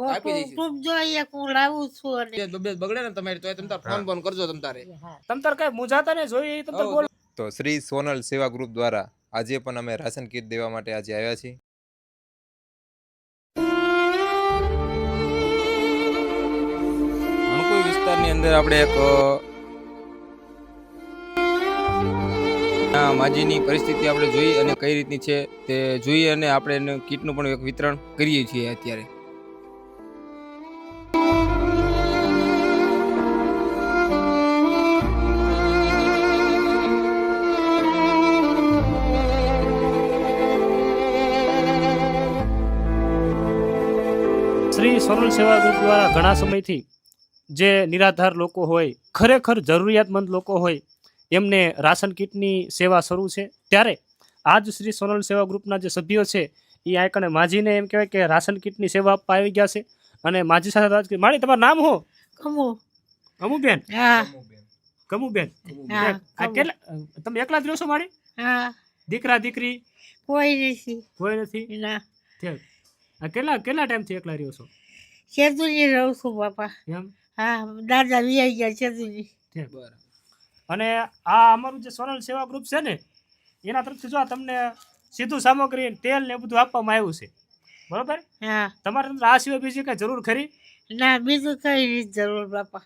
આપી દઈશું. ખૂબ જોઈએ હું લાવું છું અને તબિયત બગડે ને તમારી તો તમે તાર ફોન કરજો તમ તારે. કઈ મૂંઝાતા ને જોઈએ એ તમતાર બોલો. તો શ્રી સોનલ સેવા ગ્રુપ દ્વારા આજે પણ અમે રાશન કીટ દેવા માટે આજે આવ્યા છીએ. અણકુઈ વિસ્તારની અંદર આપણે એક માજીની પરિસ્થિતિ આપણે જોઈ અને કઈ રીતની છે તે જોઈ અને આપણે એને કીટનું પણ એક વિતરણ કરીએ છીએ અત્યારે. શ્રી સોનલ સેવા ગ્રુપ દ્વારા ઘણા સમયથી જે નિરાધાર લોકો હોય, ખરેખર જરૂરિયાતમંદ લોકો હોય, એમને રાશન કીટની સેવા શરૂ છે. ત્યારે આજ શ્રી સોનલ સેવા ગ્રુપના જે સભ્યો છે એ આઈકણે માજીને એમ કહેવાય કે રાશન કીટની સેવા આપવા આવી ગયા છે. અને માજી સાથે વાત કરી. માળી, તમારું નામ હો? કમુ. કમુબેન. હા કમુબેન. હા આ કેટલા તમે એકલા જ રહ્યો છો માળી? હા દીકરા દીકરી કોઈ નથી કોઈ નથી? ના ઠીક. આ કેટલા ટાઈમથી એકલા રહ્યો છો? ચેતુજી રહું છું બાપા. એમ? હા દાદા વિયાઈ ગયા ચેતુજી. ઠીક. અને આ અમારું જે સોનલ સેવા ગ્રુપ છે ને એના તરફથી જો તમને સીધું સામગ્રી તેલ ને બધું આપવામાં આવ્યું છે, બરોબર? હા તમારે આ સિવાય બીજી કઈ જરૂર ખરી? ના બીજું કઈ નથી જરૂર બાપા.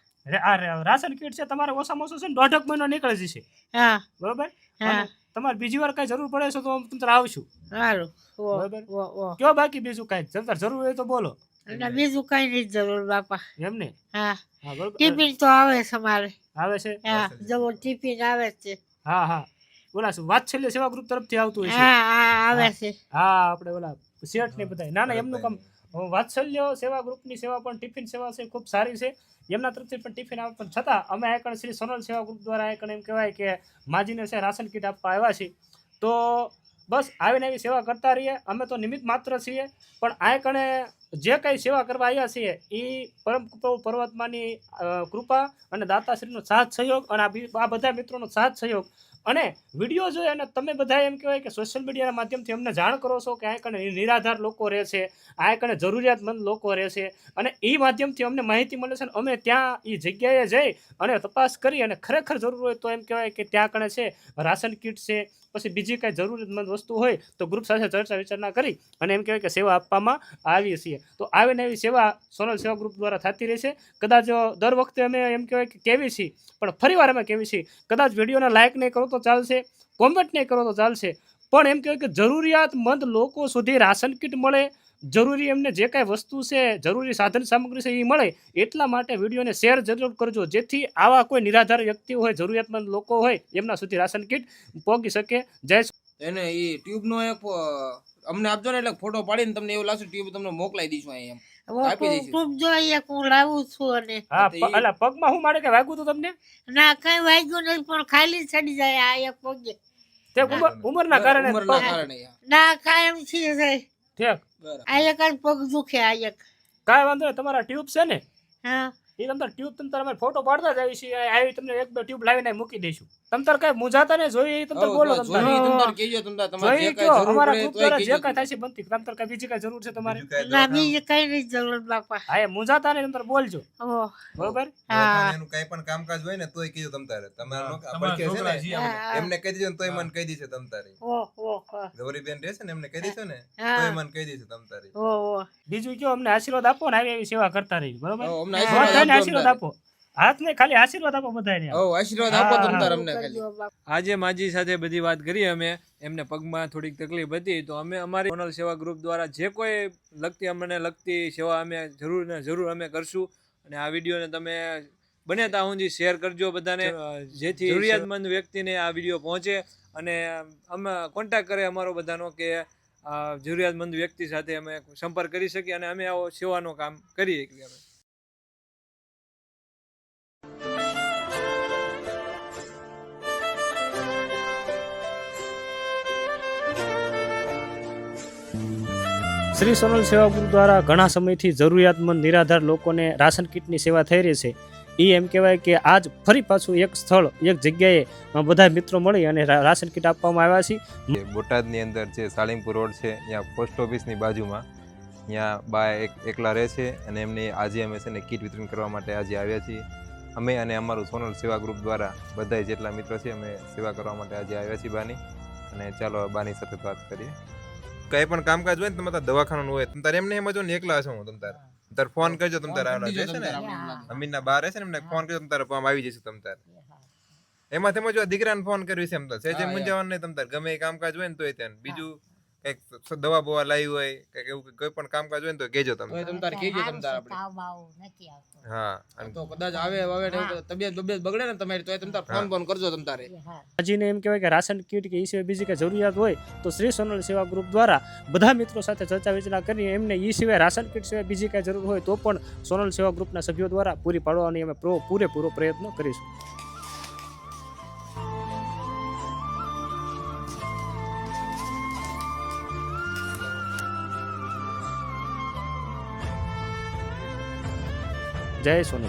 આ રાશન કીટ છે તમારે ઓછામાં ઓછું છે ને 1.5 મહિનો નીકળે જશે, હા બરોબર? હા અને તમારે બીજી વાર કઈ જરૂર પડે છે તો તમે આવશું, સારું. બરોબર? ઓ કયો બાકી બીજું કઈ તમારે જરૂર હોય તો બોલો. ના બીજું કઈ નથી જરૂર બાપા. એમ ને? હા હા, બરોબર. ટિફિન તો આવે છે અમારે. આવે છે? હા જવો ટિફિન આવે છે. હા હા. ઓલા શું વાત્સલ્ય સેવા ગ્રુપ તરફથી આવતું હોય છે? હા હા આવે છે. હા, આપણે ઓલા શેઠ ને બધા. ના ના, એમનું કામ વાત્સલ્ય સેવા ગ્રુપની સેવા પણ ટિફિન સેવા છે, ખૂબ સારી છે. એમના તરફથી પણ ટિફિન આવે, પણ છતાં અમે આકણ શ્રી સોનલ સેવા ગ્રુપ દ્વારા આકણ એમ કહેવાય કે માજીને છે રાશન કીટ આપવા આવ્યા છીએ. તો બસ આવીને એવી સેવા કરતા રહીએ. અમે તો નિમિત્ત માત્ર છીએ, પણ આ કણે જે કંઈ સેવા કરવા આવ્યા છીએ એ પરમ પરમાત્માની કૃપા અને દાતાશ્રીનો સાથ સહયોગ અને આ બધા મિત્રોનો સાથ સહયોગ અને વિડીયો જોઈ અને તમે બધા એમ કહેવાય કે સોશિયલ મીડિયાના માધ્યમથી અમને જાણ કરો છો કે આ કણે નિરાધાર લોકો રહે છે, આ કણે જરૂરિયાતમંદ લોકો રહે છે, અને એ માધ્યમથી અમને માહિતી મળે છે. અમે ત્યાં એ જગ્યાએ જઈ અને તપાસ કરી અને ખરેખર જરૂર હોય તો એમ કહેવાય કે ત્યાં કણે છે રાશન કીટ છે, પછી બીજી કાંઈ જરૂરિયાતમંદ વસ્તુ હોય તો ગ્રુપ સાથે ચર્ચા વિચારણા કરી અને એમ કહેવાય કે સેવા આપવામાં આવીએ છીએ. તો આવીને એવી સેવા સોનલ સેવા ગ્રુપ દ્વારા થતી રહેશે. કદાચ દર વખતે અમે એમ કહેવાય કે કહેવી છીએ, પણ ફરીવાર અમે કહેવી છીએ, કદાચ વિડીયોને લાઇક નહીં કરો તો ચાલશે, કોમેન્ટ નહીં કરો તો ચાલશે, પણ એમ કહેવાય કે જરૂરિયાતમંદ લોકો સુધી રાશન કીટ મળે, જરૂરી એમને જે કાંઈ વસ્તુ છે, જરૂરી સાધન સામગ્રી છે એ મળે, એટલા માટે વિડીયોને શેર જરૂર કરજો, જેથી આવા કોઈ નિરાધાર વ્યક્તિ હોય, જરૂરિયાતમંદ લોકો હોય, એમના સુધી રાશન કીટ પહોંચી શકે. જય એને એ ટ્યુબનો એક અમને આપજો ને, એટલે ફોટો પાડીને તમને એવું લાગશે ટ્યુબ તમને મોકલાઈ દઈશું અહીંયા. આપી દઈશું. ખૂબ જોઈએ હું લાવું છું અને હા, એટલે પગમાં શું મારે કે વાગ્યું હતું તમને? ના કઈ વાગ્યું નહીં પણ ખાલી ચડી જાય આ એક પગે. તે ઉંમરના કારણે? ઉંમરના કારણે. ના કાયમ થી જાય ઠીક. આ એક જ પગ દુખે આ એક. કાંઈ વાંધો નહીં. તમારા ટ્યુબ છે ને હા એ તમતાર ટ્યુબ તમતાર અમે ફોટો પાડતા જ આવી છીએ. આવી તમને એક બે ટ્યુબ લાવીને મૂકી દઈશું. તમતાર કઈ મૂંઝાતા ને જોઈએ એ તમતાર બોલો. જોઈએ તમતાર કહેજો, તમતાર તમારે જે કાંઈ જરૂર અમારા પડે ગ્રુપ તોય દ્વારા જે કહેજો. કાંઈ થાય છે બનતી. તમતાર કઈ બીજી કઈ જરૂર છે તમારે? ના બીજી કઈ નથી જરૂર બાપા. હા, એ મૂંઝાતા ને તમતાર બોલજો, ઓહ બરોબર? હા એનું કઈ પણ કામકાજ હોય ને તોય કીધું તમતારે. તમારા પડખે છે ને એમને કહી દીધું ને તોય મને કહી દીધું તમતારે. ઓહ ગૌરીબેન રહેશે ને એમને કહી દીધું ને હા. તોય મને કહી દીધું તમતારે. ઓહ બીજું કયો, અમને આશીર્વાદ આપો ને આવી એવી સેવા કરતા રહી, બરોબર? અમને બધાને આશીર્વાદ આશીર્વાદ આપો. આપો. હાથ ને ખાલી આશીર્વાદ આપો બધાને. આશીર્વાદ આપો તમતાર અમને ખાલી. આજે માજી સાથે બધી વાત કરી અમે. એમને પગમાં થોડીક તકલીફ હતી તો અમે અમારી સોનલ સેવા ગ્રુપ દ્વારા જે કોઈ અમને લગતી સેવા અમે જરૂર અમે કરશું. અને આ વિડીયોને તમે બને ત્યાં સુધી શેર કરજો બધાને, જેથી જરૂરિયાતમંદ વ્યક્તિને આ વિડીયો પહોંચે અને અમે કોન્ટેક્ટ કરે અમારો બધાનો કે જરૂરિયાતમંદ વ્યક્તિ સાથે અમે સંપર્ક કરી શકીએ અને અમે આવો સેવાનું કામ કરીએ. અમે શ્રી સોનલ સેવા ગ્રુપ દ્વારા ઘણા સમયથી જરૂરિયાતમંદ નિરાધાર લોકોને રાશન કીટની સેવા થઈ રહી છે. એ એમ કહેવાય કે આજ ફરી પાછું એક સ્થળ, એક જગ્યાએ બધા મિત્રો મળી અને રાશન કીટ આપવામાં આવ્યા છે. બોટાદની અંદર જે સાળીંગપુર રોડ છે ત્યાં પોસ્ટ ઓફિસની બાજુમાં ત્યાં બા એકલા રહે છે અને એમને આજે અમે છે ને કીટ વિતરણ કરવા માટે આજે આવ્યા છીએ. અમે અને અમારું સોનલ સેવા ગ્રુપ દ્વારા બધા જેટલા મિત્રો છે અમે સેવા કરવા માટે આજે આવ્યા છીએ બાની. અને ચાલો બાની સાથે વાત કરીએ. કઈ પણ કામકાજ હોય ને તમારે દવાખાનું હોય તમારે એમને એમ જ એકલા છો હું તમારે ફોન કરજો તમારે છે ને અમીનના બહાર છે ને એમને ફોન કરજો તમારે આવી જશે તમારે. એમાં તમે જો દીકરાને ફોન કર્યું છે એમ તો છે મૂંઝાવાનું નહીં તમારે ગમે એ કામકાજ હોય ને તોય ત્યાં બીજું કઈક દવા બવા લાવી હોય કઈક એવું કોઈ પણ કામકાજ હોય ને તો કહેજો તમે. તમારે કહેજો તમારે તાવ બાવ નથી આવતો. હા તો કદાચ આવે તબિયત બગડે ને તમારી તો તમારે ફોન કરજો તમારે. હાજીને એમ કહેવાય કે રાશન કીટ કે એ સિવાય બીજી કઈ જરૂરિયાત હોય તો શ્રી સોનલ સેવા ગ્રુપ દ્વારા બધા મિત્રો સાથે ચર્ચા વિચારણા કરી એમને એ સિવાય રાશન કીટ સિવાય બીજી કઈ જરૂર હોય તો પણ સોનલ સેવા ગ્રુપના સભ્યો દ્વારા પૂરી પાડવાની અમે પૂરેપૂરો પ્રયત્ન કરીશું. જય સોનલ.